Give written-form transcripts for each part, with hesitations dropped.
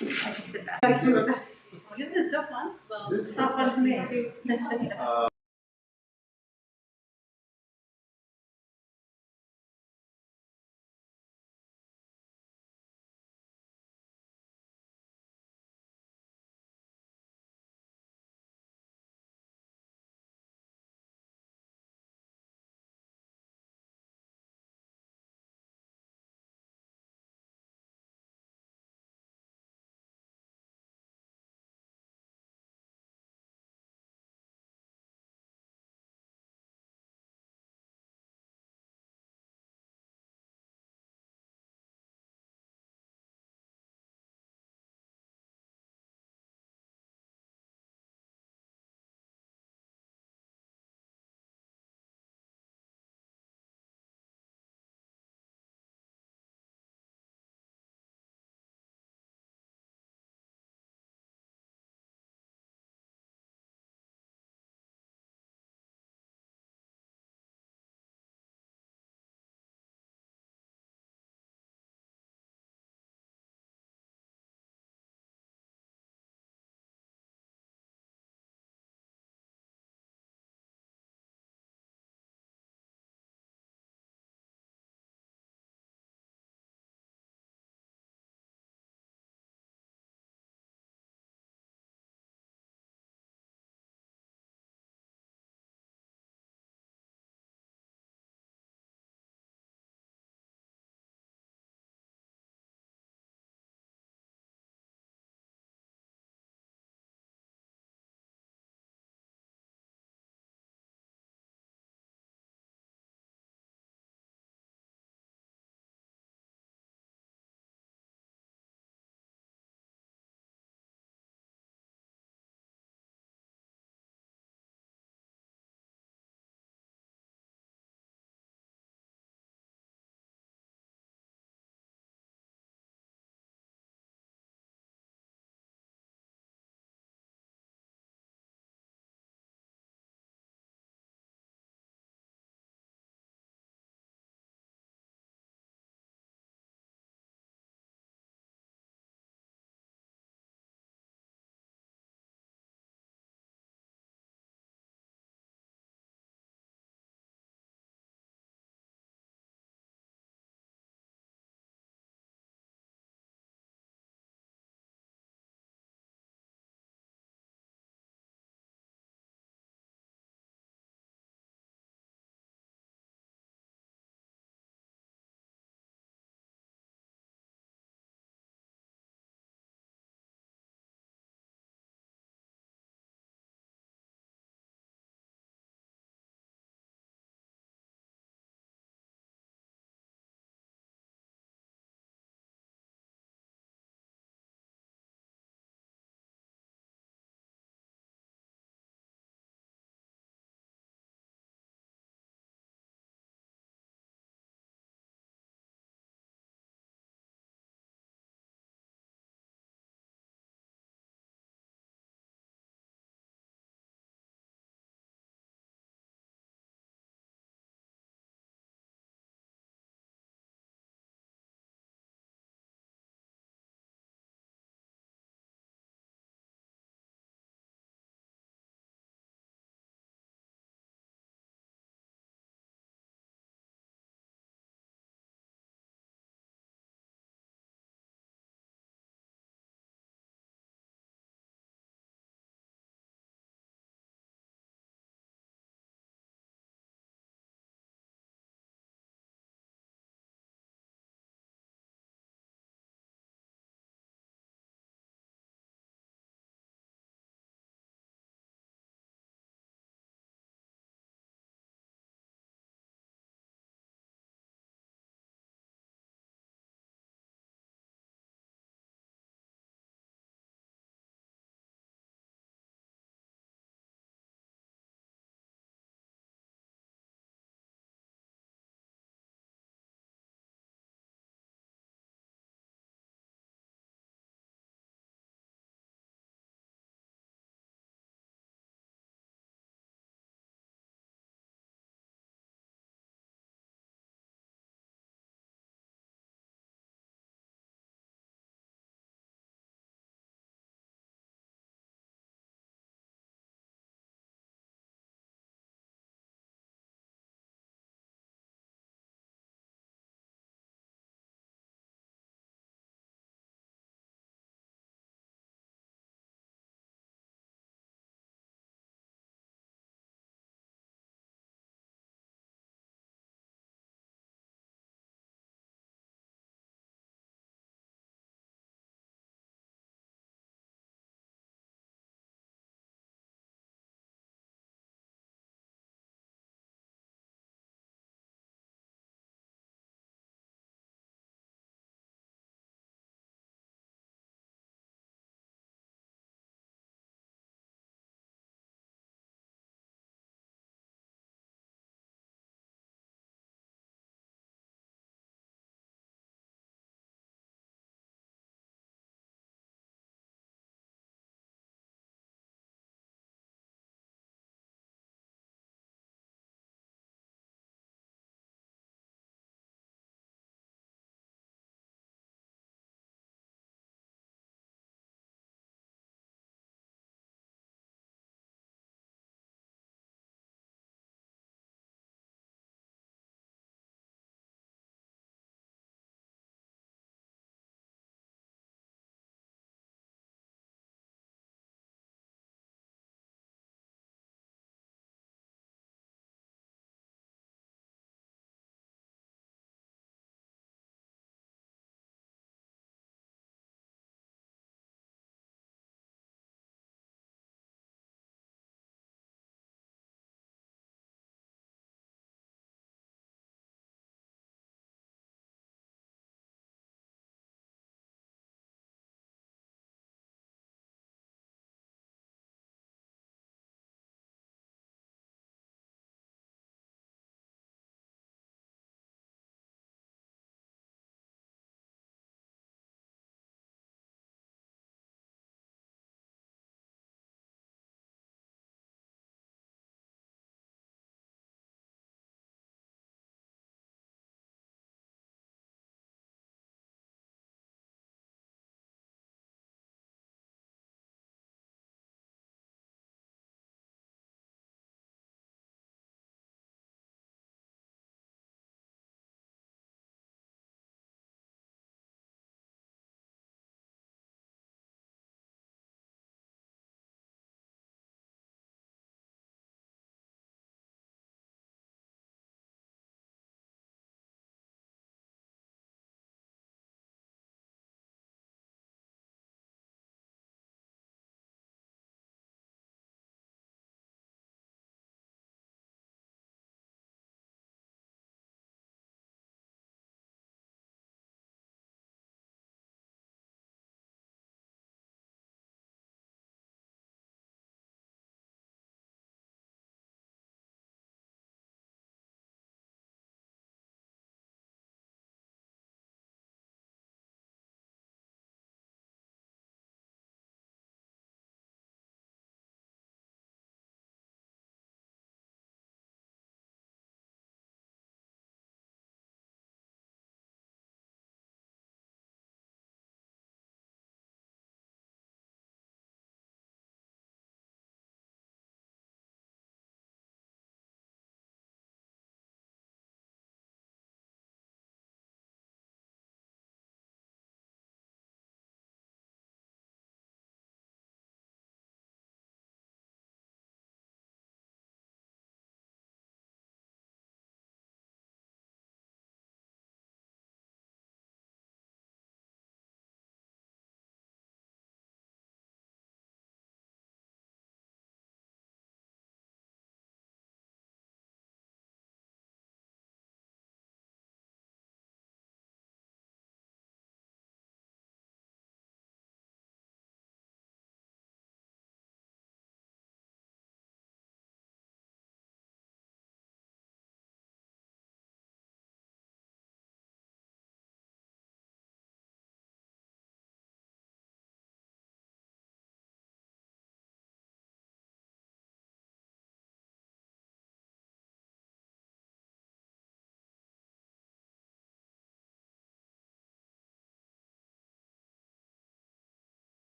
I can sit back. Isn't it so fun? Well, It's not fun for me.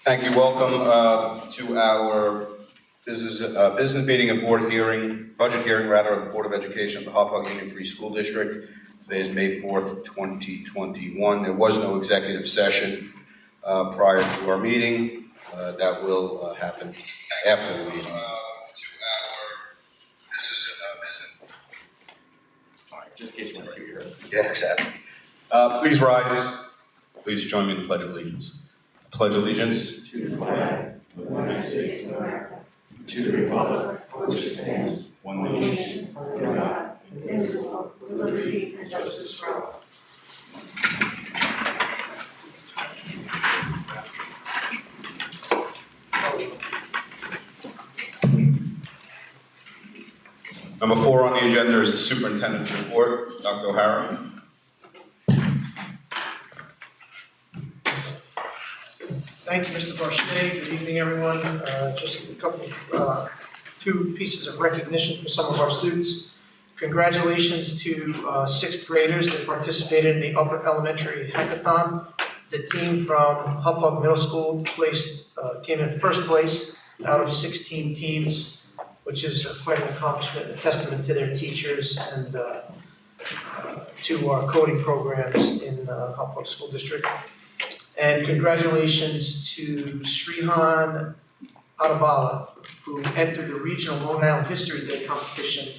Thank you. Welcome to our business meeting and budget hearing of the Board of Education of the Hauppauge Union Free School District. Today is May 4th, 2021. There was no executive session prior to our meeting. That will happen after the meeting. All right, just get to here. Yeah, exactly. Please rise. Please join me in the Pledge of Allegiance. Pledge allegiance to the flag of the United States of America, to the republic for which it stands, one nation, under God, indivisible, with liberty and justice for all. Number 4 on the agenda is the Superintendent's report. Dr. O'Hara. Thank you, Mr. Barchet. Good evening, everyone. Just a couple, two pieces of recognition for some of our students. Congratulations to sixth graders that participated in the upper elementary hackathon. The team from Hauppauge Middle School came in first place out of 16 teams, which is quite an accomplishment, a testament to their teachers and to our coding programs in Hauppauge School District. And congratulations to Srihan Adabala, who entered the regional Long Island History Day competition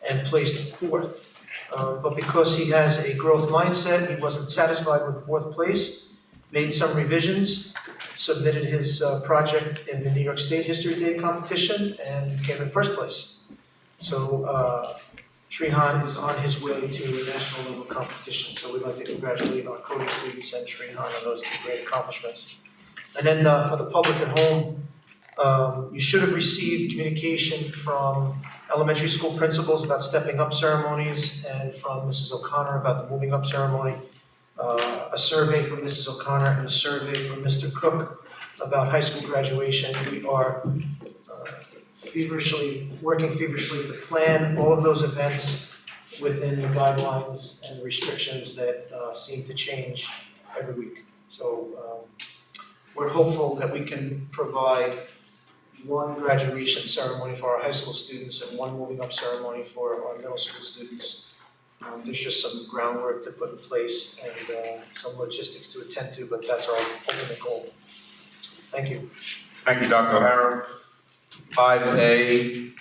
and placed fourth. But because he has a growth mindset, he wasn't satisfied with fourth place, made some revisions, submitted his project in the New York State History Day competition, and came in first place. So Srihan is on his way to a national level competition, so we'd like to congratulate our coding students and Srihan on those two great accomplishments. And then for the public at home, you should have received communication from elementary school principals about stepping up ceremonies and from Mrs. O'Connor about the moving up ceremony, a survey from Mrs. O'Connor and a survey from Mr. Cook about high school graduation. We are working feverishly to plan all of those events within the guidelines and restrictions that seem to change every week. So we're hopeful that we can provide one graduation ceremony for our high school students and one moving up ceremony for our middle school students. There's just some groundwork to put in place and some logistics to attend to, but that's our ultimate goal. Thank you. Thank you, Dr. O'Hara. 5A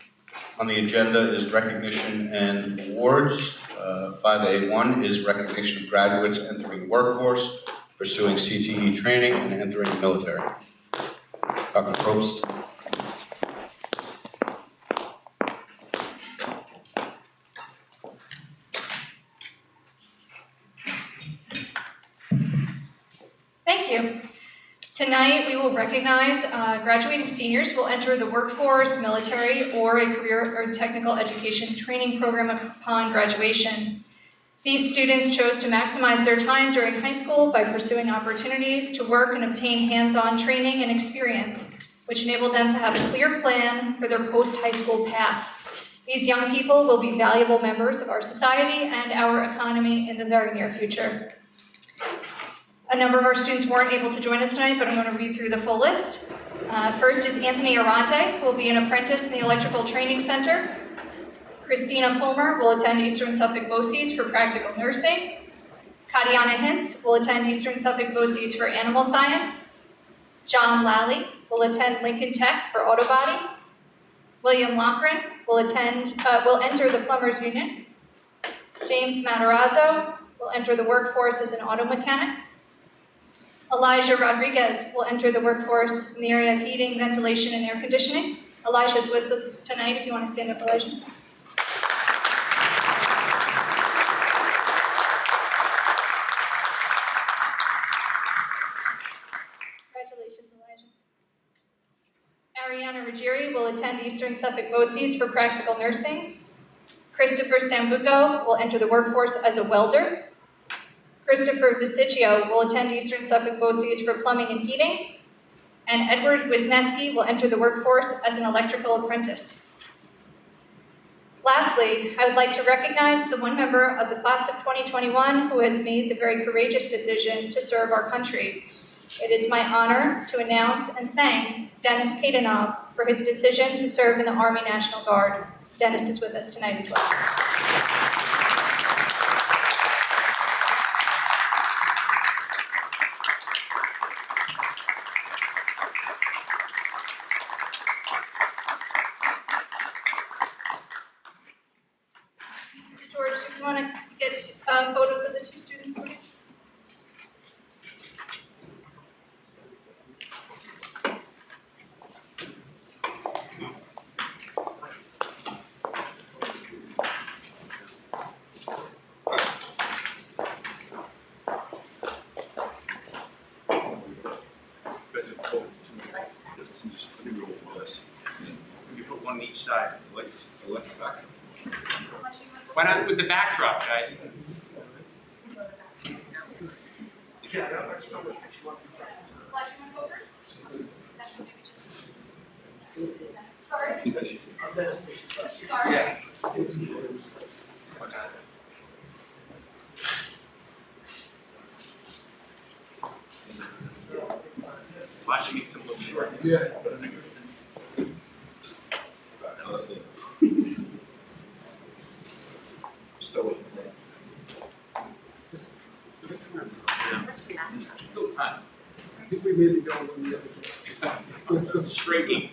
on the agenda is recognition and awards. 5A1 is recognition of graduates entering the workforce, pursuing CTE training, and entering the military. Dr. Probst. Thank you. Tonight, we will recognize graduating seniors who will enter the workforce, military, or a career or technical education training program upon graduation. These students chose to maximize their time during high school by pursuing opportunities to work and obtain hands-on training and experience, which enabled them to have a clear plan for their post-high school path. These young people will be valuable members of our society and our economy in the very near future. A number of our students weren't able to join us tonight, but I'm going to read through the full list. First is Anthony Arante, who will be an apprentice in the Electrical Training Center. Christina Fulmer will attend Eastern Suffolk BOCES for practical nursing. Katiana Hintz will attend Eastern Suffolk BOCES for animal science. John Lally will attend Lincoln Tech for auto body. William Lochran will enter the Plumbers Union. James Matarazzo will enter the workforce as an auto mechanic. Elijah Rodriguez will enter the workforce in the area of heating, ventilation, and air conditioning. Elijah is with us tonight if you want to stand up, Elijah. Congratulations, Elijah. Ariana Ruggieri will attend Eastern Suffolk BOCES for practical nursing. Christopher Sambuco will enter the workforce as a welder. Christopher Visicchio will attend Eastern Suffolk BOCES for plumbing and heating. And Edward Wisniewski will enter the workforce as an electrical apprentice. Lastly, I would like to recognize the one member of the class of 2021 who has made the very courageous decision to serve our country. It is my honor to announce and thank Dennis Kadenov for his decision to serve in the Army National Guard. Dennis is with us tonight as well. George, do you want to get photos of the two students, please? You put one on each side. Why not with the backdrop, guys? Yeah. Watch me some little short. Still fun. I think we maybe go in the other direction. Striking.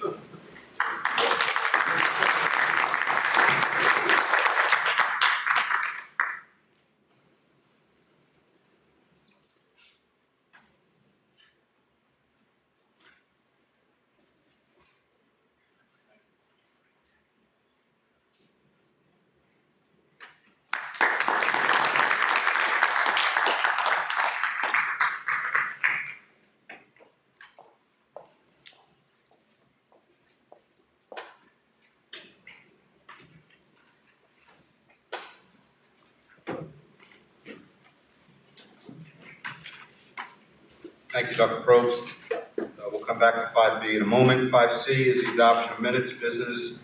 Thank you, Dr. Probst. We'll come back to 5B in a moment. 5C is the adoption of minutes business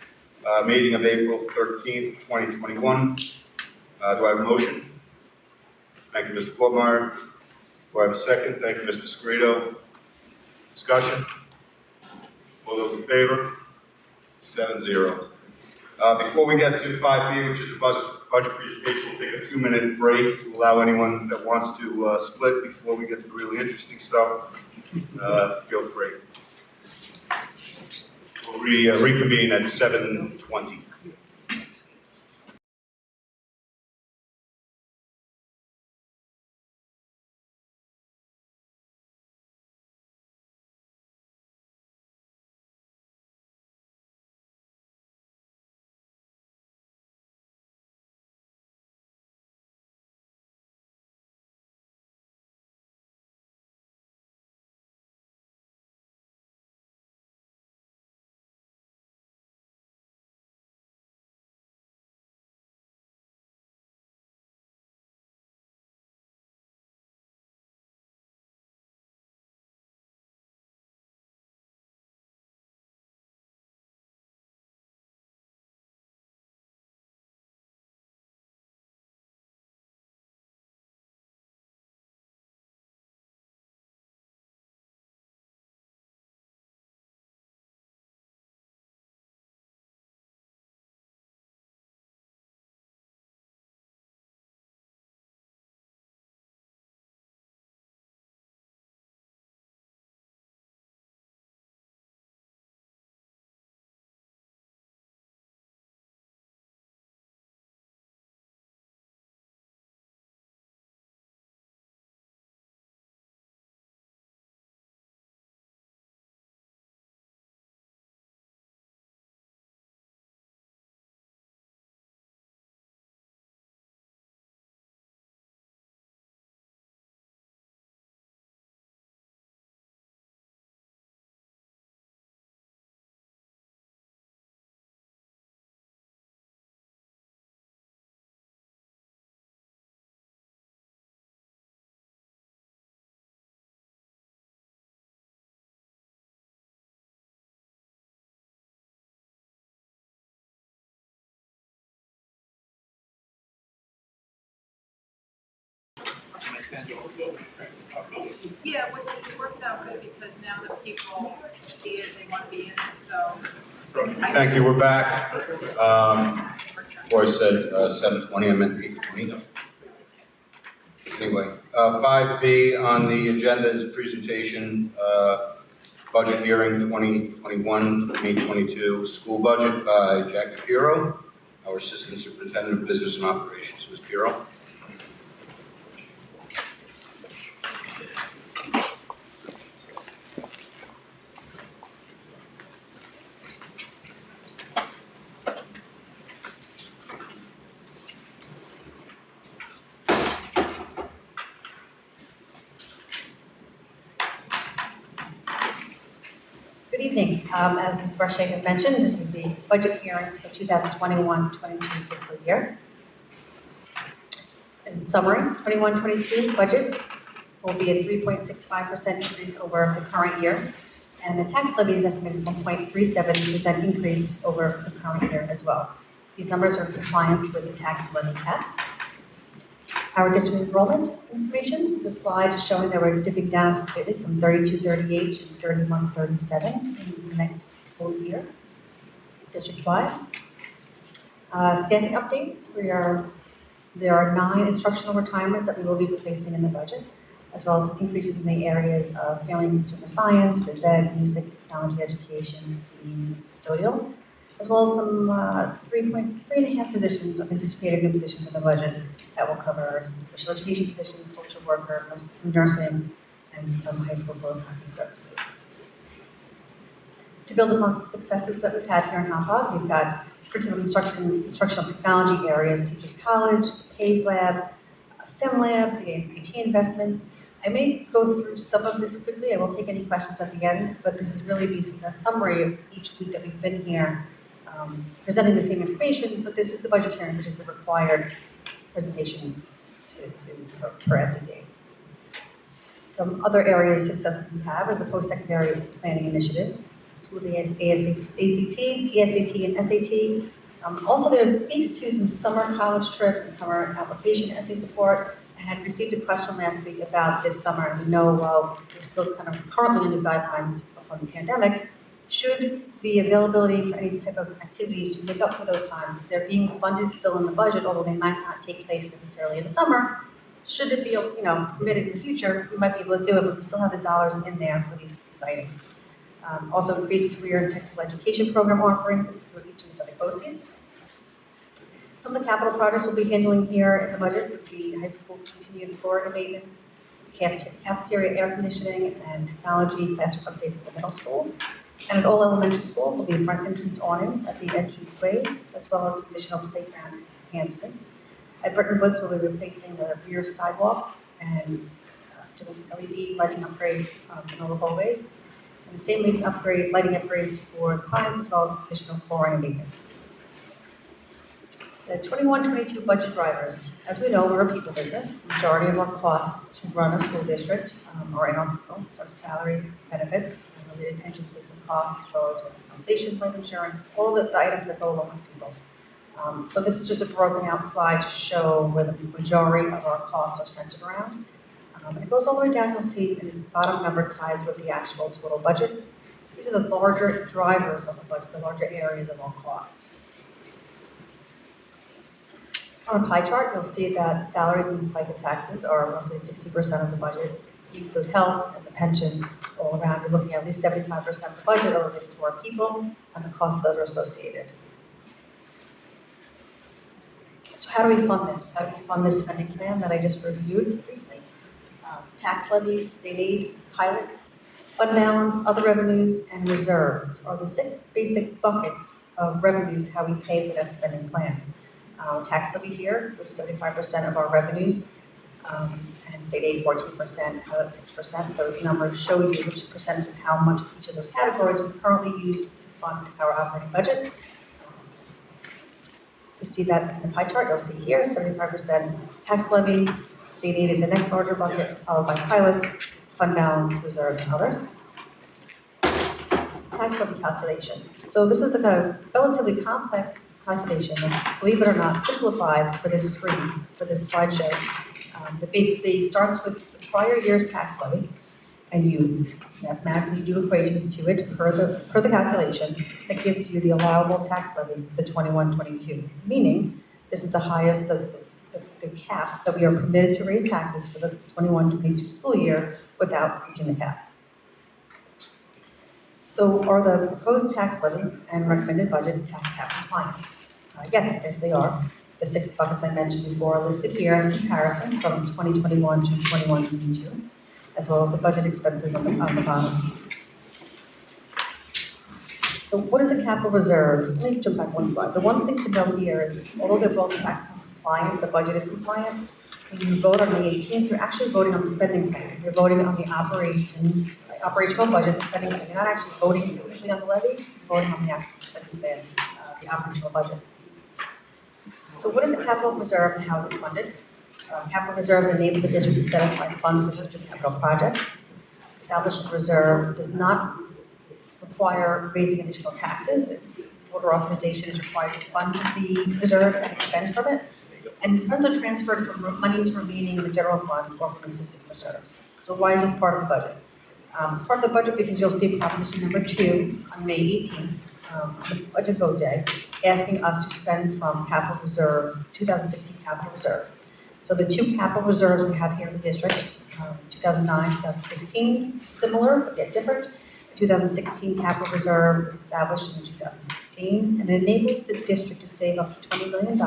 meeting of April 13th, 2021. Do I have a motion? Thank you, Mr. Fortmeyer. Do I have a second? Thank you, Mr. Scarito. Discussion? All those in favor? 7-0. Before we get to 5B, which is the budget presentation, we'll take a 2-minute break to allow anyone that wants to split before we get to the really interesting stuff. Feel free. We'll reconvene at 7:20. Yeah, it worked out good because now that people see it, they want to be in it, so. Thank you, we're back. Before I said 7:20, I meant 8:20. Anyway, 5B on the agenda is presentation, budget hearing 2021, 2022, school budget by Jackie Pirro, our Assistant Superintendent of Business and Operations. Ms. Pirro. Good evening. As Mr. Barchet has mentioned, this is the budget hearing for 2021-22 fiscal year. As in summary, 21-22 budget will be a 3.65% increase over the current year, and the tax levy is estimated 1.37% increase over the current year as well. These numbers are in compliance with the tax levy cap. Our district enrollment information is a slide showing that we're dipping down slightly from 3238 to 3137 in the next school year, district-wide. Staffing updates, there are 9 instructional retirements that we will be replacing in the budget, as well as increases in the areas of family and consumer science, phys ed, music, technology, education, STEAM, custodial, as well as some 3.5 positions of anticipated new positions in the budget that will cover some special education positions, social worker, nursing, and some high school photocopiy services. To build upon some successes that we've had here in Hauppauge, we've got curriculum instructional technology areas, Teachers College, the PACE Lab, STEM Lab, the APT investments. I may go through some of this quickly. I will take any questions at the end, but this is really a summary of each week that we've been here presenting the same information, but this is the budget hearing, which is the required presentation for SED. Some other areas of successes we have is the post-secondary planning initiatives, school ACT, PSAT, and SAT. Also, there speaks to some summer college trips and summer application essay support. I had received a question last week about this summer, and we know while we're still kind of currently under guidelines from the pandemic, should the availability for any type of activities to make up for those times, they're being funded still in the budget, although they might not take place necessarily in the summer. Should it be, permitted in the future, we might be able to do it, but we still have the dollars in there for these items. Also, increased career and technical education program offerings through Eastern Suffolk BOCES. Some of the capital projects we'll be handling here in the budget would be high school continued Florida maintenance, cafeteria air conditioning, and technology classroom updates at the middle school. And at all elementary schools, there'll be front entrance awnings at the entranceways, as well as additional playground enhancements. At Britton Woods, we'll be replacing the rear sidewalk and doing some LED lighting upgrades in all the hallways. And the same lighting upgrades for the clients, as well as additional flooring maintenance. The 21-22 budget drivers. As we know, we're a people business. The majority of our costs to run a school district are in our people, so our salaries, benefits, and related pension system costs, as well as workers' compensation, life insurance, all the items that go along with people. So this is just a broken out slide to show where the majority of our costs are centered around. And it goes all the way down, you'll see the bottom number ties with the actual total budget. These are the larger drivers of the budget, the larger areas of our costs. On a pie chart, you'll see that salaries and FICA taxes are roughly 60% of the budget. You include health and the pension all around. You're looking at least 75% of the budget are related to our people and the costs that are associated. So how do we fund this? How do we fund this spending plan that I just reviewed briefly? Tax levy, state aid, pilots, fund balance, other revenues, and reserves are the 6 basic buckets of revenues how we pay for that spending plan. Tax levy here with 75% of our revenues, and state aid 14%, pilot 6%. Those numbers show you which percentage of how much of each of those categories we currently use to fund our operating budget. To see that in the pie chart, you'll see here 75% tax levy, state aid is the next larger bucket, followed by pilots, fund balance, reserve, and other. Tax levy calculation. So this is a kind of relatively complex calculation that, believe it or not, simplified for this screen, for this slideshow. that basically starts with the prior year's tax levy, and you mathematically do equations to it per the calculation that gives you the allowable tax levy for the 21-22, meaning this is the highest, the cap that we are permitted to raise taxes for the 21-22 school year without reaching the cap. So are the proposed tax levy and recommended budget tax cap compliant? Yes, they are. The 6 buckets I mentioned before are listed here as comparison from 2021 to 21-22, as well as the budget expenses on the bottom. So what is a capital reserve? Let me jump back one slide. The one thing to note here is, although they're both tax compliant, the budget is compliant. When you vote on May 18th, you're actually voting on the spending plan. You're voting on the operational budget, the spending plan. You're not actually voting officially on the levy, you're voting on the actual spending plan, the operational budget. So what is a capital reserve and how is it funded? Capital reserves enable the district to set aside funds for future capital projects. Establishing a reserve does not require raising additional taxes. It's order authorization is required to fund the reserve and expend from it. And funds are transferred from monies remaining in the general fund or from existing reserves. So why is this part of the budget? It's part of the budget because you'll see proposition number 2 on May 18th, on the budget vote day, asking us to spend from capital reserve, 2016 capital reserve. So the 2 capital reserves we have here in the district, 2009, 2016, similar but yet different. The 2016 capital reserve was established in 2016, and it enables the district to save up to $20 million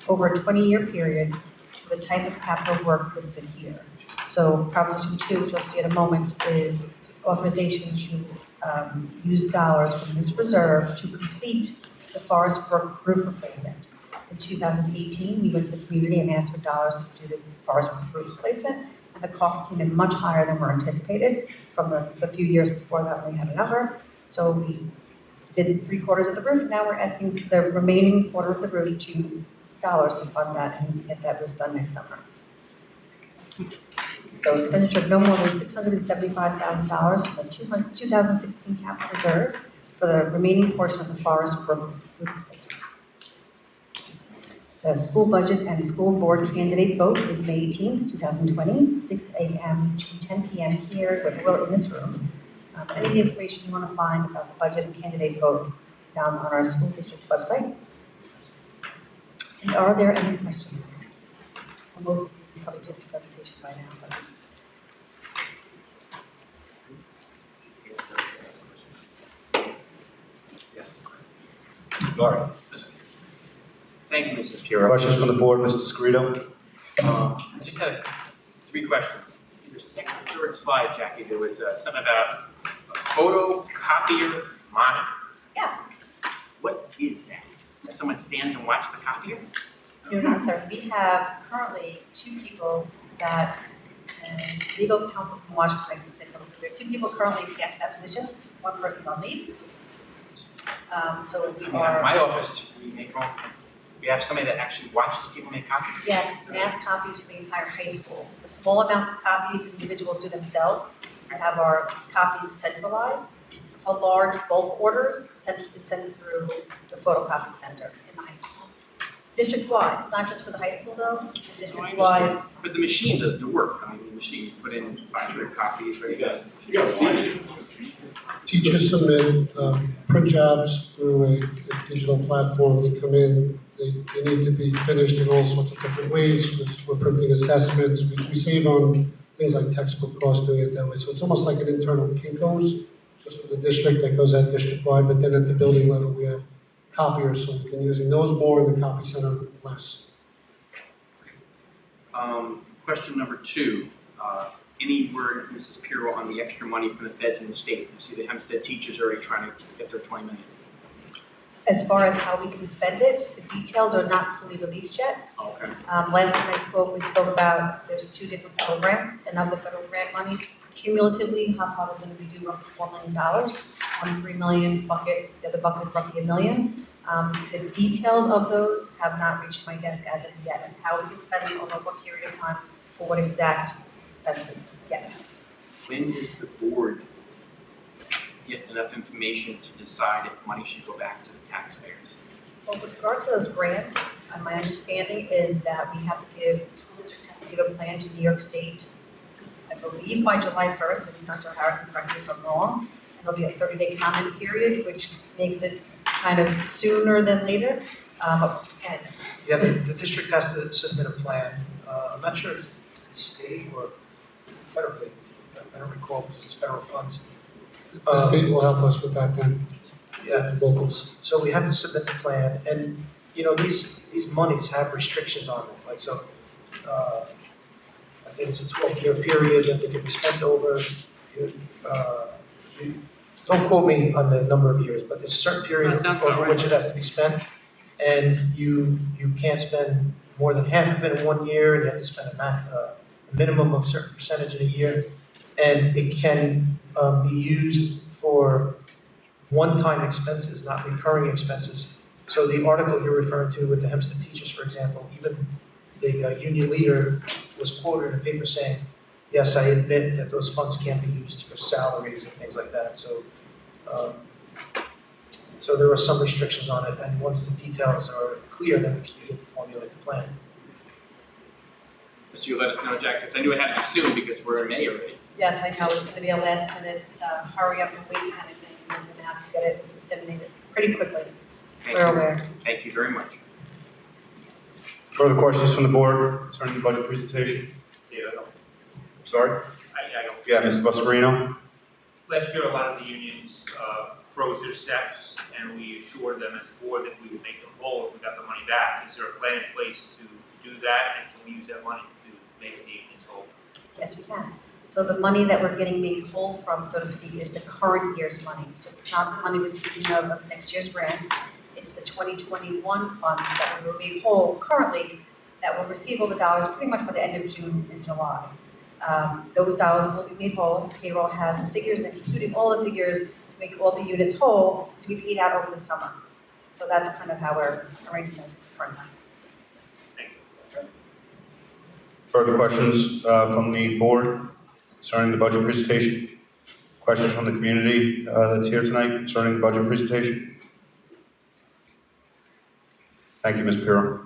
over a 20-year period for the type of capital work listed here. So proposition 2, which you'll see in a moment, is authorization to use dollars from this reserve to complete the Forest Brook roof replacement. In 2018, we went to the community and asked for dollars to do the Forest Brook roof replacement, and the cost came in much higher than were anticipated from the few years before that when we had a number. So we did 3/4 of the roof. Now we're asking the remaining quarter of the roof to dollars to fund that and get that roof done next summer. So expenditure of no more than $675,000 from the 2016 capital reserve for the remaining portion of the Forest Brook roof replacement. The school budget and school board candidate vote is May 18th, 2020, 6 a.m. to 10 p.m. here in this room. Any of the information you want to find about the budget and candidate vote found on our school district website. And are there any questions? Well, most of you probably did the presentation by now. But... Yes. Sorry. Thank you, Mrs. Puro. Questions from the board, Mr. Scarito? I just have 3 questions. Your second or third slide, Jackie, there was something about a photocopier monitor. Yeah. What is that? That someone stands and watches the copier? No, sir. We have currently 2 people that legal counsel can watch. I can say we have 2 people currently staffed to that position. 1 person's on leave. So we I mean, are. at my office, we have somebody that actually watches people make copies. Yes, mass copies for the entire high school. A small amount of copies individuals do themselves. We have our copies centralized. A large bulk orders sent through the photocopy center in the high school. District-wide, it's not just for the high school though, it's No, I district-wide. understand. But the machine does the work. I mean, the machine put in 500 copies, right? Teachers submit print jobs through a digital platform. They come in, they need to be finished in all sorts of different ways. We're printing assessments. We save on things like textbook costs doing it that way. So it's almost like an internal Kinko's just for the district that goes out district-wide. But then at the building level, we have copiers, so we can using those more in the copy center less. Question number 2. Any word, Mrs. Pirro, on the extra money from the feds and the state? You see the Hempstead teachers are already trying to get their $20 million. As far as how we can spend it, the details are not fully released yet. Okay. Last time we spoke about there's 2 different programs, and of the federal grant monies, cumulatively, Hauppauge is going to be due roughly $4 million. One $3 million bucket, the other bucket roughly $1 million. The details of those have not reached my desk as of yet, as how we can spend it over what period of time for what exact expenses yet. When does the board get enough information to decide if money should go back to the taxpayers? Well, with regard to those grants, my understanding is that we have to give, school districts have to give a plan to New York State, I believe by July 1st, if Dr. Howard can correct me if I'm wrong. And there'll be a 30-day comment period, which makes it kind of sooner than later. And Yeah, the district has to submit a plan. I'm not sure it's state or federally. I don't recall because it's federal funds. The state will help us with that then. Yeah, Locals. so we have to submit the plan, and, you know, these monies have restrictions on them, like, so, I think it's a 12-year period that they can be spent over. Don't quote me on the number of years, but there's a certain period That sounds about over right. which it has to be spent, and you can't spend more than half of it in 1 year, and you have to spend a minimum of a certain percentage in a year, and it can be used for one-time expenses, not recurring expenses. So the article you're referring to with the Hempstead teachers, for example, even the union leader was quoted in a paper saying, yes, I admit that those funds can't be used for salaries and things like that. So, so there are some restrictions on it, and once the details are clear, then we can begin to formulate the plan. So you let us know, Jack, because I knew it had to be soon because we're in May already. yes, I know it's going to be a last minute, hurry up and wait kind of thing. We're going to have to get it disseminated pretty quickly. Thank We're you. aware. Thank you very much. Further questions from the board concerning the budget presentation? Sorry? I don't. Yeah, Mrs. Buscarino? Last year, a lot of the unions froze their steps, and we assured them as a board that we would make them whole if we got the money back. Is there a plan in place to do that, and can we use that money to make the unions whole? Yes, we can. So the money that we're getting made whole from, so to speak, is the current year's money. So it's not the money we're speaking of next year's grants. It's the 2021 funds that we were made whole currently, that will receive all the dollars pretty much by the end of June and July. Those dollars will be made whole. Payroll has the figures, and including all the figures to make all the units whole, to be paid out over the summer. So that's kind of how we're arranging this currently. Thank you. Further questions from the board concerning the budget presentation? Questions from the community that's here tonight concerning the budget presentation? Thank you, Ms. Pirro.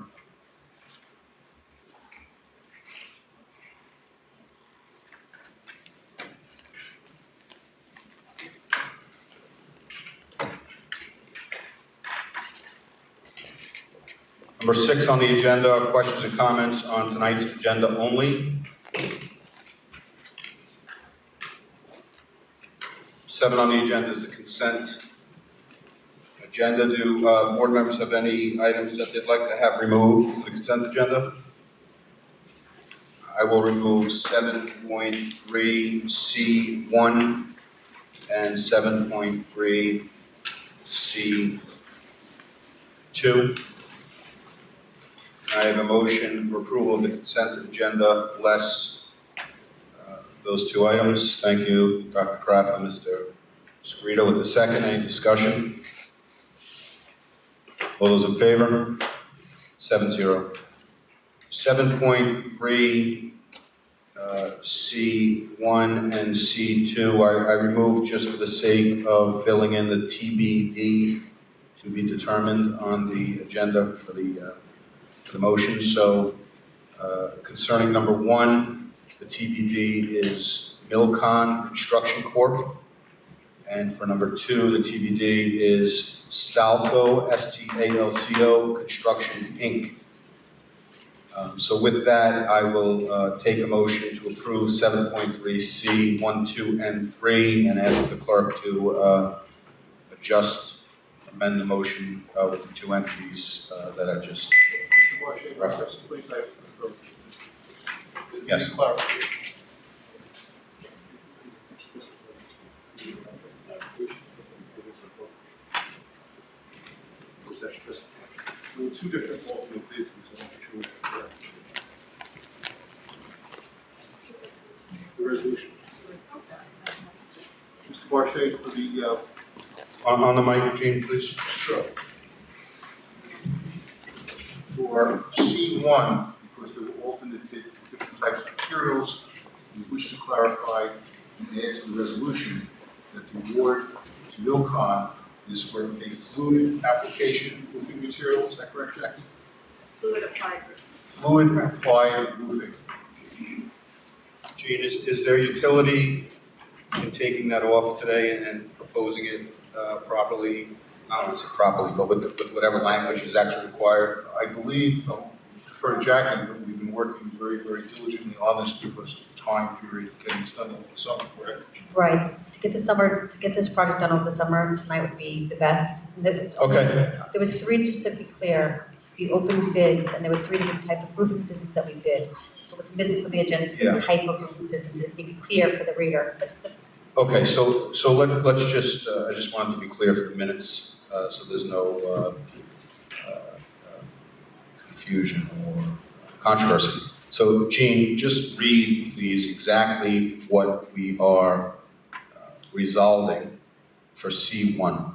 Number 6 on the agenda, questions and comments on tonight's agenda only. 7 on the agenda is the consent agenda. Do board members have any items that they'd like to have removed from the consent agenda? I will remove 7.3C1 and 7.3C2. I have a motion for approval of the consent agenda, less those 2 items. Thank you, Dr. Kraft and Mr. Scarito with the second. Any discussion? All those in favor? 7-0. 7.3 C1 and C2, I removed just for the sake of filling in the TBD, to be determined, on the agenda for the motion. So concerning number 1, the TBD is Milcon Construction Corp. And for number 2, the TBD is Stalco, S-T-A-L-C-O, Construction, Inc. So with that, I will take a motion to approve 7.3C, 1, 2, and 3, and ask the clerk to amend the motion with the 2 entities that I just Mr. Marshall, referenced. please, I have to confirm. Yes. Clarification. Was that specified? There were 2 different alternate bids, which I'm not sure. The resolution. Mr. Marshall, for the, On the mic, Gene, please. sure. For C1, because there were alternate bids for different types of materials, we wish to clarify and add to the resolution that the award to Milcon is for a fluid application roofing material, is that correct, Jackie? Fluid applied. Fluid applied roofing. Gene, is there utility in taking that off today and proposing it properly? I don't want to say properly, but with whatever language is actually required? I believe, defer to Jackie, but we've been working very, very diligently on this because of the time period of getting this done over the summer, correct? Right, to get this project done over the summer, tonight would be the best. Okay. There was three, just to be clear, we opened bids, and there were three different types of roofing systems that we bid. So what's missing from the agenda is the Yeah. type of roofing system, to be clear for the reader. But Okay, so let's just, I just wanted to be clear for the minutes, so there's no confusion or controversy. So Gene, just read please exactly what we are resolving for C1.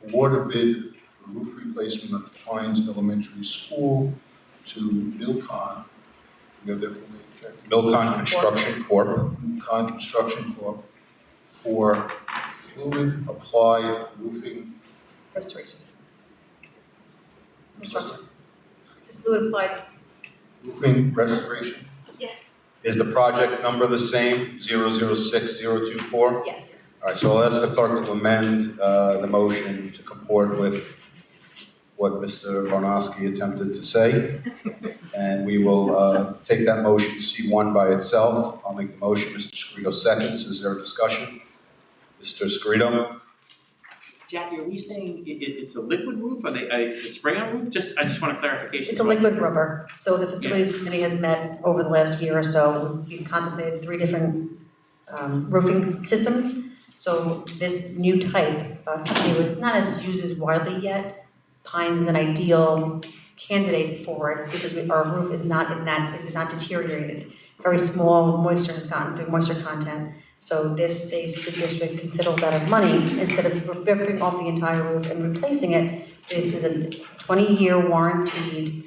Award a bid for roof replacement at the Pines Elementary School to Milcon. You have that for me, Jackie? Milcon Construction Corp. Milcon Construction Corp. For fluid applied roofing. restoration. It's a fluid applied. Roofing restoration. Yes. Is the project number the same, 006024? Yes. All right, so I'll ask the clerk to amend the motion to comport with what Mr. Varnosky attempted to say. And we will take that motion C1 by itself. I'll make the motion. Mr. Scarito seconds. Is there a discussion? Mr. Scarito? Jackie, are we saying it's a liquid roof? It's a spray-on roof? I just want a clarification. It's a liquid rubber. So the facilities committee has met over the last year or so. We've contemplated three different roofing systems. So this new type, something that's not as used as widely yet, Pines is an ideal candidate for it because our roof is not deteriorated. Very small moisture has gotten through moisture content. So this saves the district considerable amount of money. Instead of ripping off the entire roof and replacing it, this is a 20-year warranted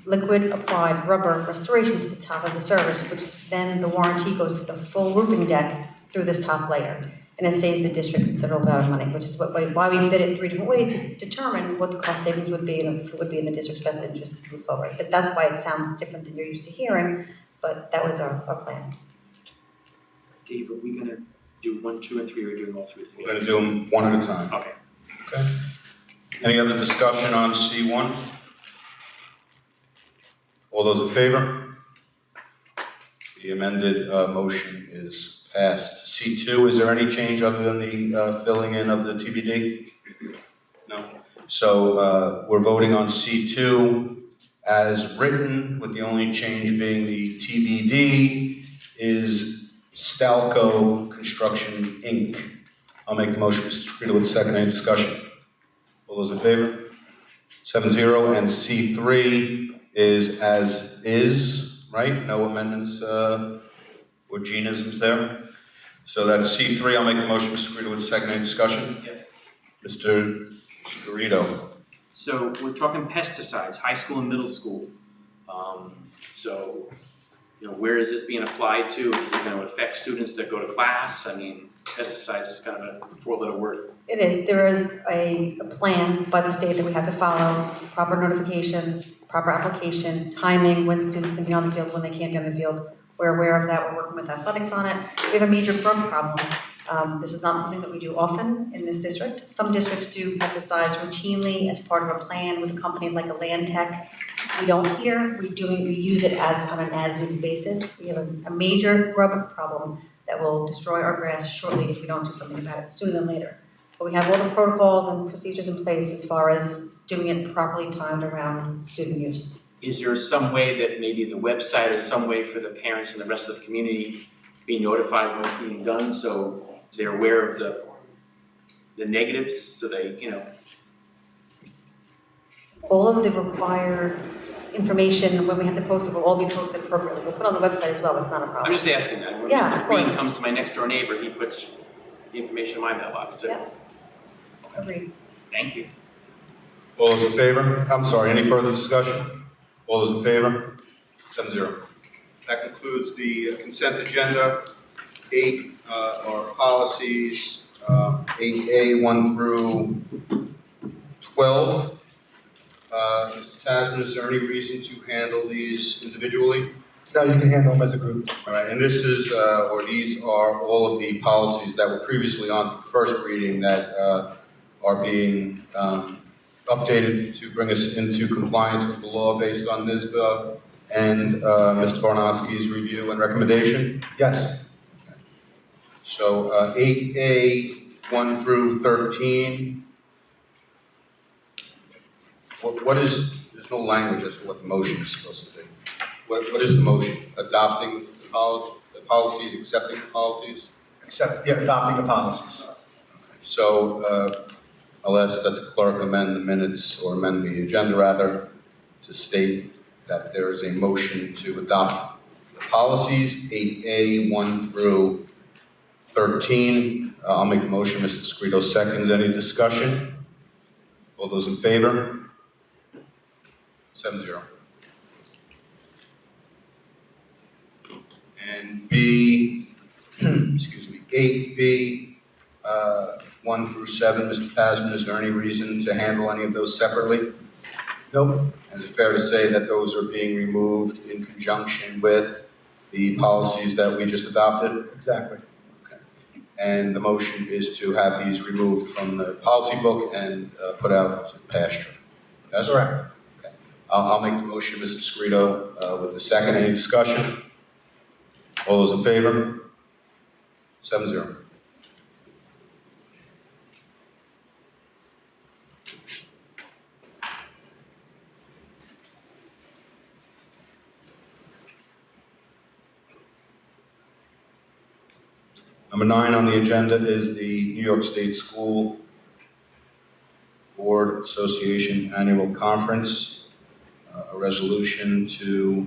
liquid applied rubber restoration to the top of the service, which then the warranty goes to the full roofing deck through this top layer. And it saves the district considerable amount of money, which is why we bid it three different ways to determine what the cost savings would be and if it would be in the district's best interest to move forward. But that's why it sounds different than you're used to hearing, but that was our plan. Dave, are we gonna do 1, 2, and 3, or are we doing all 3? We're going to do them one at a time. Okay. Okay. Any other discussion on C1? All those in favor? The amended motion is passed. C2, is there any change other than the filling in of the TBD? No. So we're voting on C2 as written, with the only change being the TBD is Stalco Construction, Inc. I'll make the motion. Mr. Scarito with second. Any discussion? All those in favor? 7-0. And C3 is as is, right? No amendments or Genisms there. So that's C3. I'll make the motion. Mr. Scarito with second. Any discussion? Yes. Mr. Scarito. So we're talking pesticides, high school and middle school. So, where is this being applied to? Is it going to affect students that go to class? I mean, pesticides is kind of a four-letter word. It is. There is a plan by the state that we have to follow, proper notification, proper application, timing, when students can be on the field, when they can't be on the field. We're aware of that. We're working with athletics on it. We have a major growth problem. This is not something that we do often in this district. Some districts do pesticides routinely as part of a plan with a company like a Land Tech. We don't here. We use it on an as-needed basis. We have a major grub problem that will destroy our grass shortly if we don't do something about it sooner than later. But we have all the protocols and procedures in place as far as doing it properly timed around student use. Is there some way that maybe the website or some way for the parents and the rest of the community be notified when it's being done so they're aware of the negatives, so they, All of the required information, when we have to post it, will all be posted appropriately. We'll put it on the website as well, it's not a problem. I'm just asking that. When Yeah, Mr. of Green course. comes to my next door neighbor, he puts the information in my mailbox too. Yeah. Agreed. Thank you. All those in favor? I'm sorry, any further discussion? All those in favor? 7-0. That concludes the consent agenda. 8 are policies. 8A, 1 through 12. Mr. Tasman, is there any reason to handle these individually? No, you can handle them as a group. All right, and this is, or these are all of the policies that were previously on for first reading that are being updated to bring us into compliance with the law based on NISBA and Mr. Barnowski's review and recommendation? Yes. So 8A, 1 through 13. What is, there's no language as to what the motion is supposed to be. What is the motion? Adopting the policies, accepting the policies? Adopting the policies. So I'll ask that the clerk amend the minutes, or amend the agenda rather, to state that there is a motion to adopt the policies, 8A, 1 through 13. I'll make the motion, Mr. Scrito seconds. Any discussion? All those in favor? 7-0. And B, excuse me, 8B, 1 through 7, Mr. Tasman, is there any reason to handle any of those separately? Nope. And is it fair to say that those are being removed in conjunction with the policies that we just adopted? Exactly. Okay. And the motion is to have these removed from the policy book and put out to pasture? Yes? Correct. Okay. I'll make the motion, Mr. Scrito, with the second. Any discussion? All those in favor? 7-0. Number 9 on the agenda is the New York State School Board Association Annual Conference, a resolution to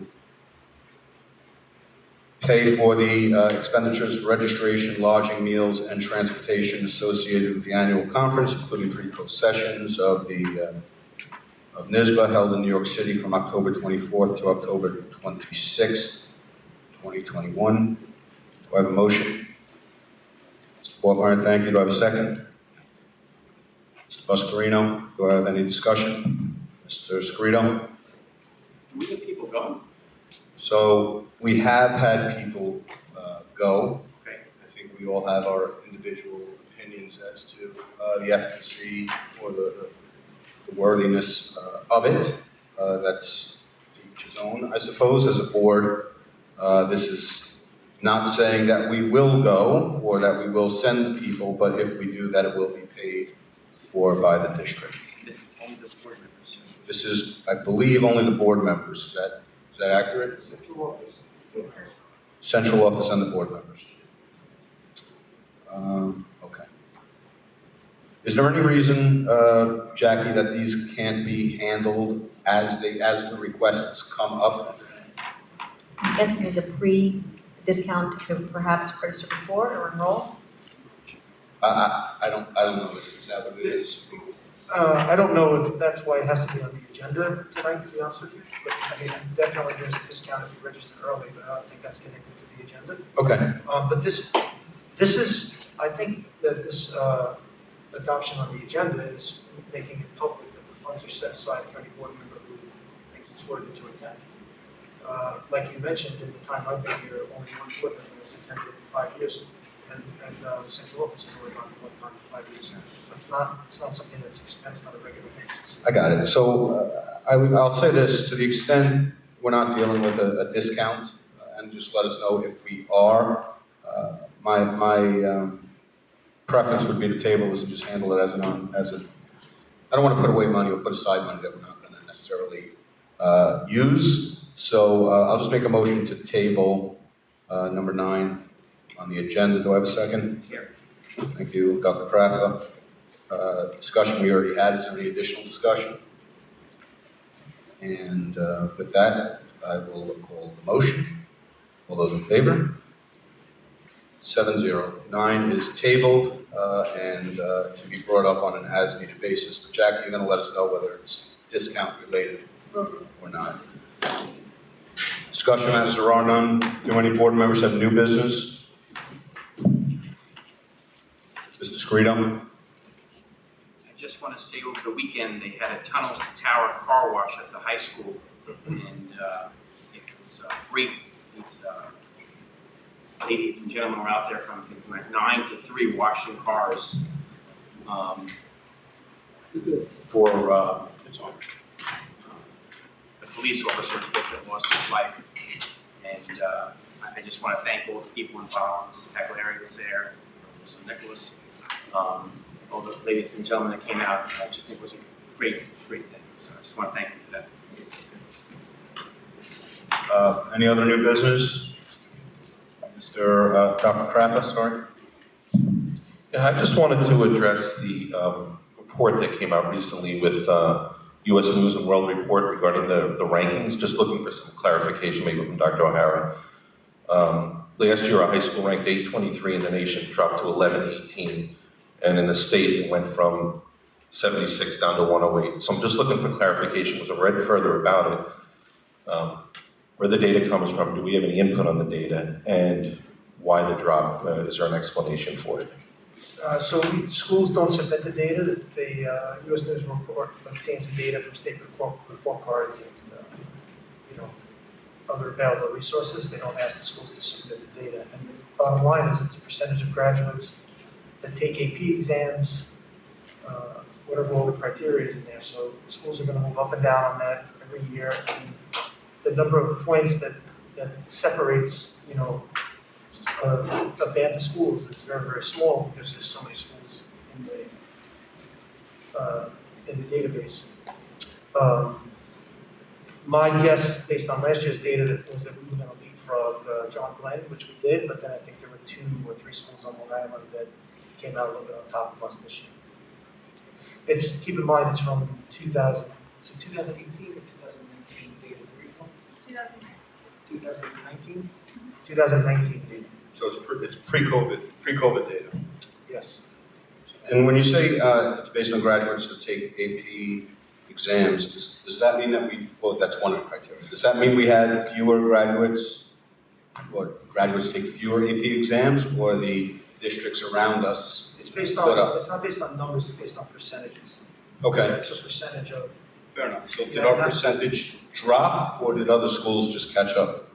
pay for the expenditures for registration, lodging, meals, and transportation associated with the annual conference, including pre-post sessions of NISBA held in New York City from October 24th to October 26th, 2021. Do I have a motion? Mr. Borgmeyer, thank you. Do I have a second? Mr. Buscarino, do I have any discussion? Mr. Scrito? Do we get people going? So we have had people go. Okay. I think we all have our individual opinions as to the efficacy or the worthiness of it. That's each his own, I suppose, as a board. This is not saying that we will go or that we will send people, but if we do, that it will be paid for by the district. This is only the board members. This is, I believe, only the board members. Is that accurate? Central office. Central office and the board members. Okay. Is there any reason, Jackie, that these can't be handled as the requests come up? I'm guessing there's a pre-discount to perhaps register before or enroll. I don't know. Is that what it is? I don't know if that's why it has to be on the agenda tonight, to be honest with you. But I mean, definitely there's a discount if you register early, but I don't think that's connected to the agenda. Okay. But this is, I think that this adoption on the agenda is making it public that the funds are set aside for any board member who thinks it's worthy to attend. Like you mentioned, in the time I've been here, only one board member has attended in 5 years, and the central office has only gone one time in 5 years. So it's not something that's expensed on a regular basis. I got it. So I'll say this, to the extent we're not dealing with a discount, and just let us know if we are. My preference would be to table this and just handle it as I don't want to put away money or put aside money that we're not going to necessarily use. So I'll just make a motion to table number 9 on the agenda. Do I have a second? Here. Thank you, Dr. Praffa. Discussion we already had. Is there any additional discussion? And with that, I will call the motion. All those in favor? 7-0. 9 is tabled and to be brought up on an as-needed basis. But Jackie, you're going to let us know whether it's discount related or not. Discussion matters, there are none. Do any board members have new business? Mr. Greedo? I just want to say over the weekend, they had a Tunnels to Tower car wash at the high school. And it was great. These ladies and gentlemen were out there from 9 to 3 washing cars for the police officer that lost his life. And I just want to thank all the people involved. Mrs. Tagliari was there, Mr. Nicholas, all the ladies and gentlemen that came out. I just think it was a great thing. So I just want to thank you for that. Any other new business? Dr. Trappa, sorry? Yeah, I just wanted to address the report that came out recently with U.S. News and World Report regarding the rankings, just looking for some clarification maybe from Dr. O'Hara. Last year, our high school ranked 823 in the nation, dropped to 1118, and in the state, it went from 76 down to 108. So I'm just looking for clarification, because I read further about it, where the data comes from, do we have any input on the data, and why the drop? Is there an explanation for it? Schools don't submit the data. The U.S. News Report obtains the data from state report cards and, other available resources. They don't ask the schools to submit the data. And the bottom line is it's a percentage of graduates that take AP exams, whatever all the criteria is in there. So schools are going to move up and down on that every year. And the number of points that separates, a band of schools is very, very small because there's so many schools in the database. My guess, based on last year's data, was that we were going to leapfrog John Glenn, which we did, but then I think there were 2 or 3 schools on Long Island that came out a little bit on top of us this year. Keep in mind, it's from 2000, is it 2018 or 2019 data? 2019? 2019 data. So it's pre-COVID data. Yes. And when you say it's based on graduates that take AP exams, does that mean that that's one of the criteria. Does that mean we had fewer graduates, or graduates take fewer AP exams, or the districts around us? It's based split on, up? it's not based on numbers, it's based on percentages. Okay, It's just percentage of, fair enough. So did our percentage drop, or did other schools just catch up?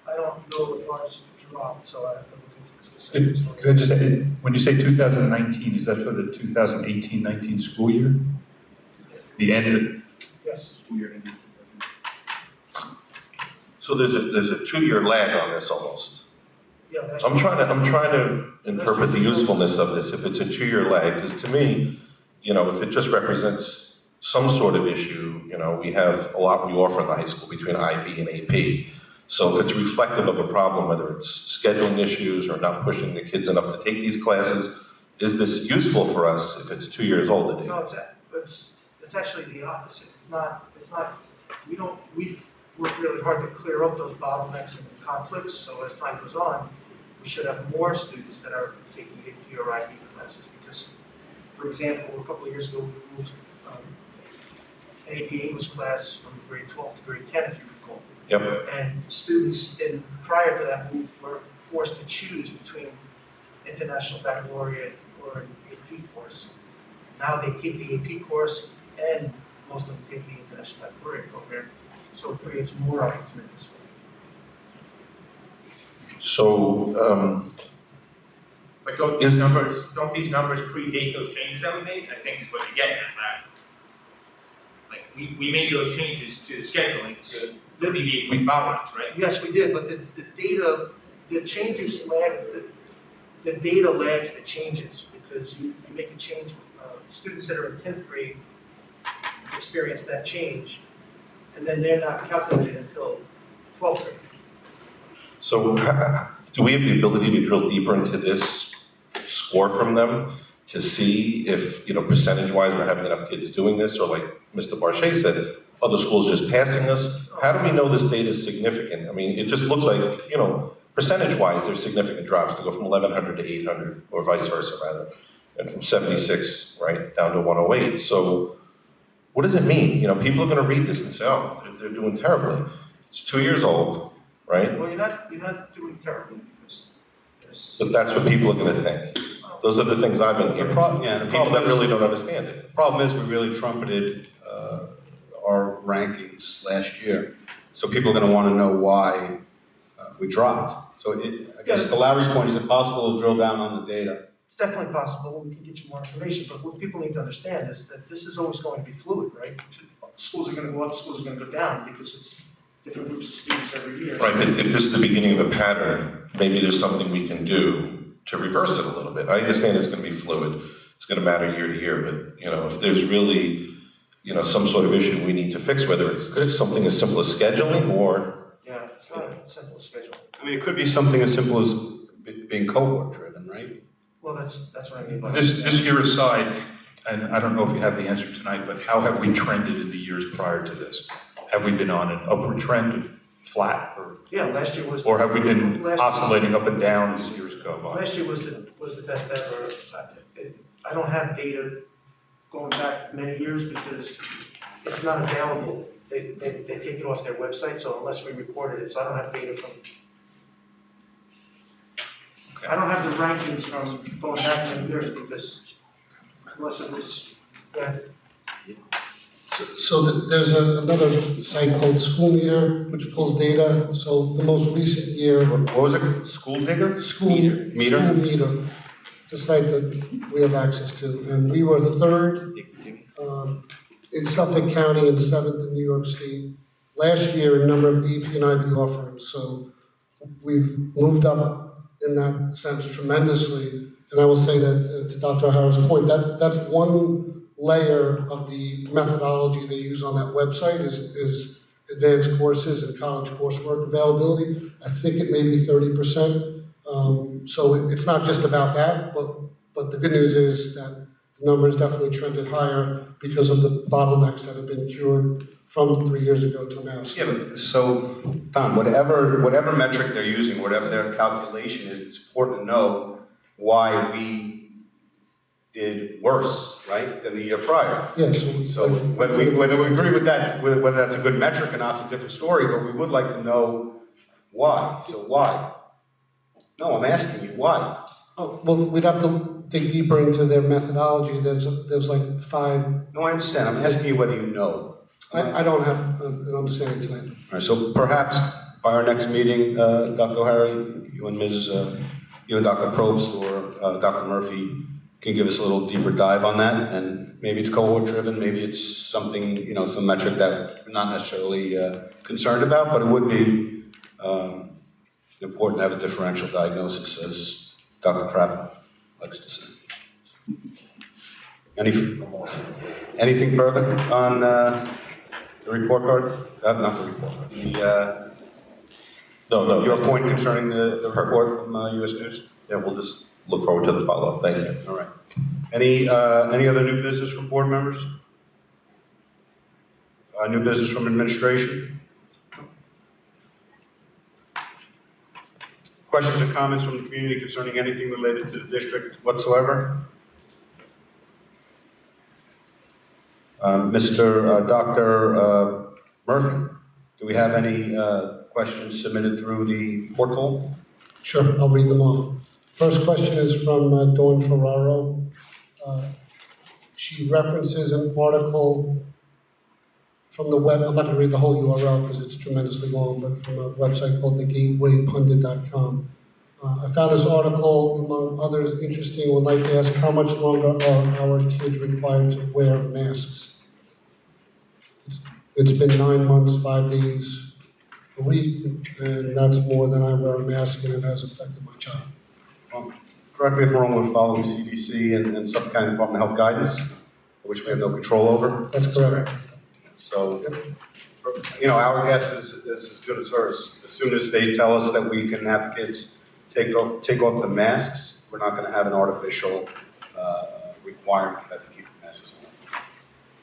I don't know if ours dropped, so I have to look into the specifics. Could I just say, when you say 2019, is that for the 2018-19 school year? The end of Yes. school year ended? So there's a 2-year lag on this almost. Yeah, that's. I'm trying to interpret the usefulness of this, if it's a 2-year lag, because to me, if it just represents some sort of issue, we have a lot we offer in the high school between IB and AP. So if it's reflective of a problem, whether it's scheduling issues or not pushing the kids enough to take these classes, is this useful for us if it's 2 years old? The No, data? it's actually the opposite. It's not, we've worked really hard to clear up those bottlenecks and conflicts, so as time goes on, we should have more students that are taking AP or IB classes, because, for example, a couple of years ago, we moved an AP English class from grade 12 to grade 10, if you recall. Yep. And students prior to that move were forced to choose between International Baccalaureate or an AP course. Now they take the AP course and most of them take the International Baccalaureate program, so it creates more opportunities. So, But don't these numbers predate those changes that we made? I think is what you're getting at, right? Like, we made those changes to the scheduling to alleviate the bottlenecks, right? Yes, we did, but the data, the changes the data lags the changes, because you make a change, students that are in 10th grade experience that change, and then they're not calculated until 12th grade. so do we have the ability to drill deeper into this score from them to see if, percentage-wise we're having enough kids doing this, or like Mr. Barchet said, other schools just passing us? How do we know this data is significant? I mean, it just looks like, percentage-wise, there's significant drops to go from 1,100 to 800, or vice versa, rather, and from 76, right, down to 108. So what does it mean? People are going to read this and say, oh, they're doing terribly. It's 2 years old, right? Well, you're not doing terribly, because there's. But that's what people are going to think. Well, Those are the things I've been The hearing. problem People that is, really don't understand it. the problem is we really trumpeted our rankings last year. So people are gonna wanna know why we dropped. So I guess to Larry's point, is it possible to drill down on the data? It's definitely possible, we can get you more information, but what people need to understand is that this is always going to be fluid, right? Schools are gonna go up, schools are gonna go down, because it's different groups of students every year. Right, but if this is the beginning of a pattern, maybe there's something we can do to reverse it a little bit. I understand it's gonna be fluid, it's gonna matter year to year, but, you know, if there's really, you know, some sort of issue we need to fix, whether it's something as simple as scheduling or, Yeah, it's not a simple schedule. I mean, it could be something as simple as being cohort driven, right? Well, that's what I mean by. This year aside, and I don't know if you have the answer tonight, but how have we trended in the years prior to this? Have we been on an upward trend, flat, Yeah, last year was. or have we been last- oscillating up and down as years go by? Last year was the best ever. I don't have data going back many years because it's not available. They take it off their website, so unless we recorded it, so I don't have data from. I don't have the rankings from going back many years because unless it was, yeah. So there's another site called School Meter, which pulls data. So the most recent year, What was it? School digger? School Meter? School Meter. It's a site that we have access to, and we were third in Suffolk County and seventh in New York State. Last year, a number of AP and IB law firms. So we've moved up in that sense tremendously. And I will say that to Dr. O'Hara's point, that's one layer of the methodology they use on that website is advanced courses and college coursework availability. I think it may be 30%. So it's not just about that, but the good news is that the numbers definitely trended higher because of the bottlenecks that have been cured from 3 years ago to now. Yeah, but so, Tom, whatever metric they're using, whatever their calculation is, it's important to know why we did worse, right, than the year prior. Yes. So whether we agree with that, whether that's a good metric or not, it's a different story, but we would like to know why. So why? No, I'm asking you, why? Oh, well, we'd have to dig deeper into their methodology. There's like 5. No, I understand. I'm asking you whether you know. I don't have an understanding tonight. All right, so perhaps by our next meeting, Dr. O'Hara, you and Dr. Probst or Dr. Murphy can give us a little deeper dive on that, and maybe it's cohort driven, maybe it's something, you know, some metric that we're not necessarily concerned about, but it would be important to have a differential diagnosis, as Dr. Kraft likes to say. Anything further on the report card? Not the report card. no. Your point concerning the report from US News? Yeah, we'll just look forward to the follow-up. Thank you. All right. Any other new business from board members? New business from administration? Questions or comments from the community concerning anything related to the district whatsoever? Dr. Murphy, do we have any questions submitted through the portal? Sure, I'll read them off. First question is from Dawn Ferraro. She references an article from the web. I'm not going to read the whole URL because it's tremendously long, but from a website called thegatewaypundit.com. I found this article, among others, interesting and would like to ask how much longer are our kids required to wear masks? It's been 9 months, 5 days a week, and that's more than I wear a mask, and it has affected my child. Correct me if I'm wrong, we're following CDC and Suffolk County Department of Health guidance, which we have no control over. That's correct. So, you know, our guess is as good as hers. As soon as they tell us that we can have kids take off the masks, we're not going to have an artificial requirement that they keep the masks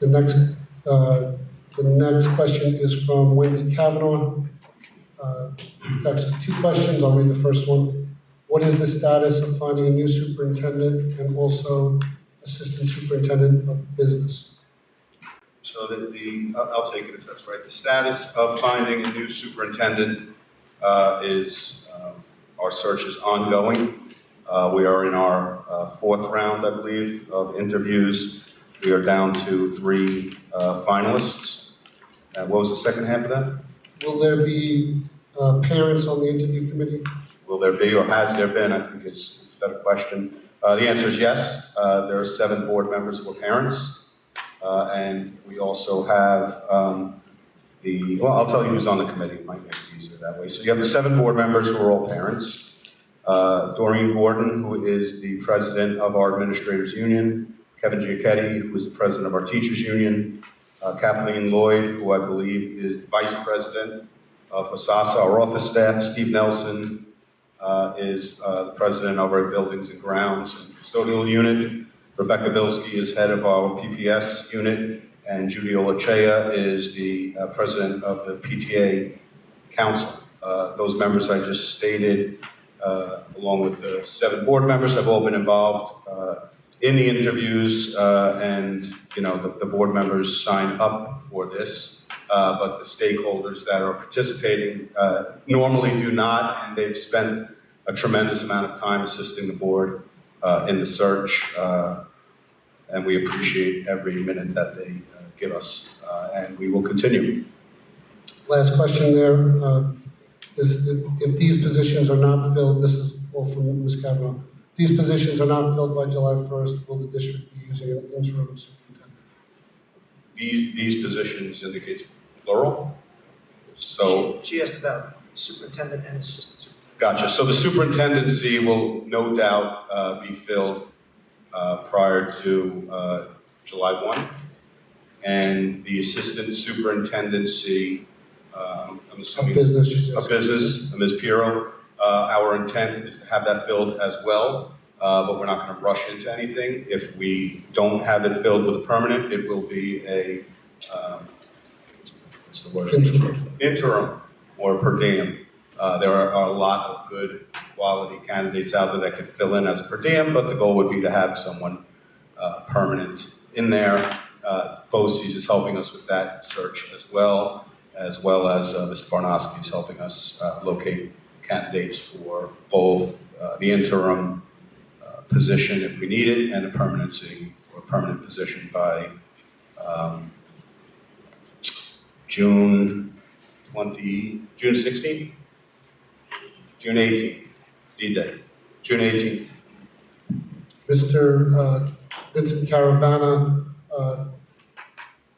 on. The next question is from Wendy Kavanaugh. It's actually 2 questions. I'll read the first one. What is the status of finding a new superintendent and also assistant superintendent of business? So I'll take it if that's right. The status of finding a new superintendent is, our search is ongoing. We are in our fourth round, I believe, of interviews. We are down to 3 finalists. What was the second half of that? Will there be parents on the interview committee? Will there be, or has there been, I think is a better question. The answer is yes. There are 7 board members who are parents. And we also have well, I'll tell you who's on the committee. It might make it easier that way. So you have the 7 board members who are all parents. Doreen Gordon, who is the president of our administrators union. Kevin Giacchetti, who is the president of our teachers union. Kathleen Lloyd, who I believe is the vice president of HASASA, our office staff. Steve Nelson is the president of our buildings and grounds and custodial unit. Rebecca Bilski is head of our PPS unit, and Judy Olachea is the president of the PTA council. Those members I just stated, along with the 7 board members, have all been involved in the interviews, and the board members sign up for this, but the stakeholders that are participating normally do not, and they've spent a tremendous amount of time assisting the board in the search, and we appreciate every minute that they give us, and we will continue. Last question there. If these positions are not filled, this is all from Ms. Kavanaugh. If these positions are not filled by July 1st, will the district be using an interim superintendent? These positions indicates plural, so. She asked about superintendent and assistant superintendent. Gotcha. So the superintendency will no doubt be filled prior to July 1. And the assistant superintendency, I'm assuming. A business. A business, Ms. Pirro. Our intent is to have that filled as well, but we're not going to rush into anything. If we don't have it filled with a permanent, it will be a, what's the word? Interim or per diem. There are a lot of good quality candidates out there that could fill in as a per diem, but the goal would be to have someone permanent in there. BOCES is helping us with that search as well as Mr. Barnoski is helping us locate candidates for both the interim position if we need it and a permanency or permanent position by June 16th? June 18th, D-Day, June 18th. Mr. Vincent Caravana,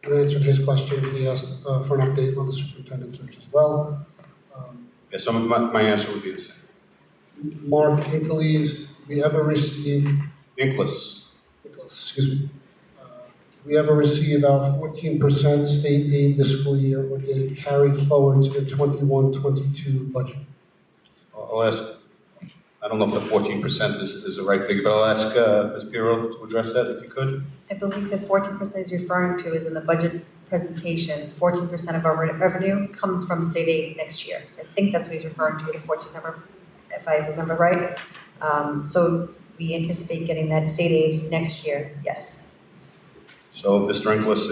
you answered his question. He asked for an update on the superintendent search as well. Yeah, so my answer would be the same. Mark Inkeles, we ever receive, excuse me, we ever receive our 14% state aid this school year, or did it carry forward to the 21-22 budget? I'll ask, I don't know if the 14% is the right figure, but I'll ask Ms. Pirro to address that if you could. I believe that 14% is referring to is in the budget presentation, 14% of our revenue comes from state aid next year. So I think that's what he's referring to, the 14 number, if I remember right. So we anticipate getting that state aid next year, yes. So, Mr. Inglis,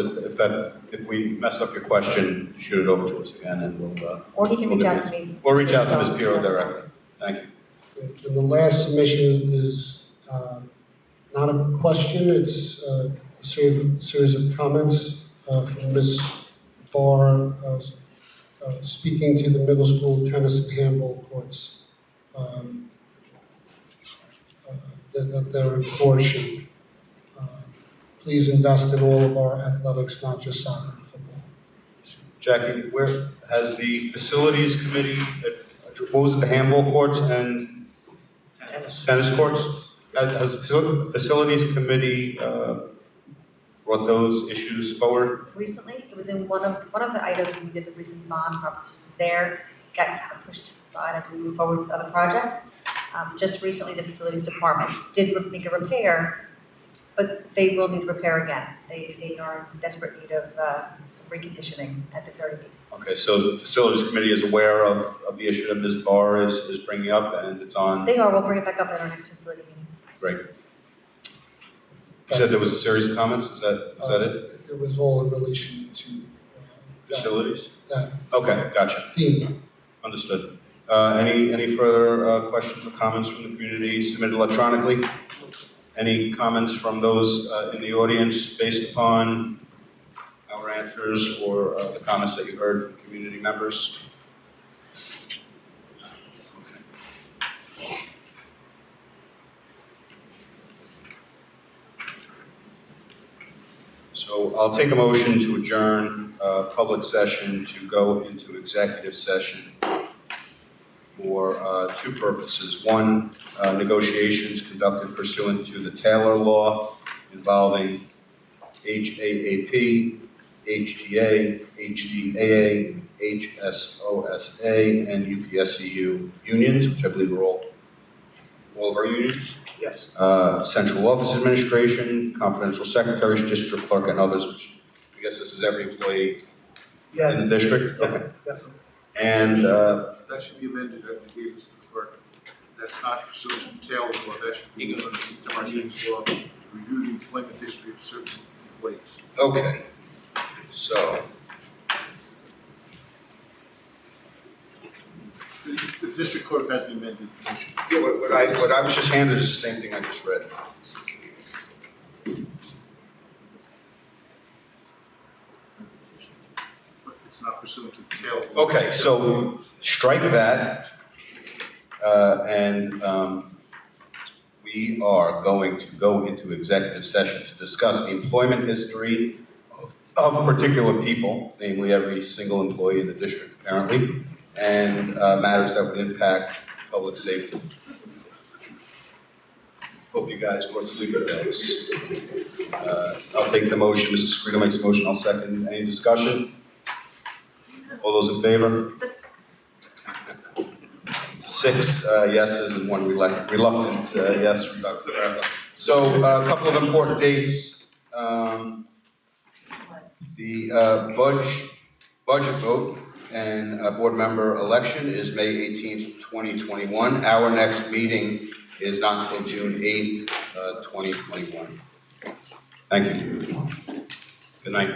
if we messed up your question, shoot it over to us again, and we'll. Or he can reach out to me. Or reach out to Ms. Pirro directly. Thank you. And the last submission is not a question, it's a series of comments from Ms. Barr speaking to the middle school tennis and handball courts that they're in poor shape. Please invest in all of our athletics, not just soccer and football. Jackie, where has the facilities committee, what was it, the handball courts and tennis courts? Has the facilities committee brought those issues forward? Recently, it was in one of the items we did the recent bond proposition was there. It got kind of pushed to the side as we move forward with other projects. Just recently, the facilities department did make a repair, but they will need repair again. They are in desperate need of some reconditioning at the very least. Okay, so the facilities committee is aware of the issue that Ms. Barr is bringing up, and it's on. They are. We'll bring it back up at our next facility meeting. Great. You said there was a series of comments, is that it? It was all in relation to Facilities? that Okay, gotcha, theme. understood. Any further questions or comments from the community submitted electronically? Any comments from those in the audience based upon our answers or the comments that you heard from community members? So I'll take a motion to adjourn public session to go into executive session for two purposes. One, negotiations conducted pursuant to the Taylor Law involving HAAP, HTA, HDAA, HSOSA, and UPSEU unions, which I believe are all of our unions. Yes. Central Office Administration, confidential secretaries, district clerk, and others, which I guess this is every employee Yeah. in the district? Okay. Definitely. And, That should be amended, that we gave Mr. Clerk. That's not pursuant to the Taylor's law, that should be amended to our union's law to review the employment history of certain employees. okay, so, The district clerk has the amended motion. yeah, what I was just handed is the same thing I just read. But it's not pursuant to the Taylor's law. Okay, so strike that, and we are going to go into executive session to discuss the employment history of particular people, namely every single employee in the district apparently, and matters that would impact public safety. Hope you guys brought sleeping bags. I'll take the motion. Mr. Scrito makes a motion. I'll second. Any discussion? All those in favor? 6 yeses and 1 reluctant yes from Dr. Baraka. So a couple of important dates. The budget vote and board member election is May 18th, 2021. Our next meeting is not until June 8th, 2021. Thank you. Good night.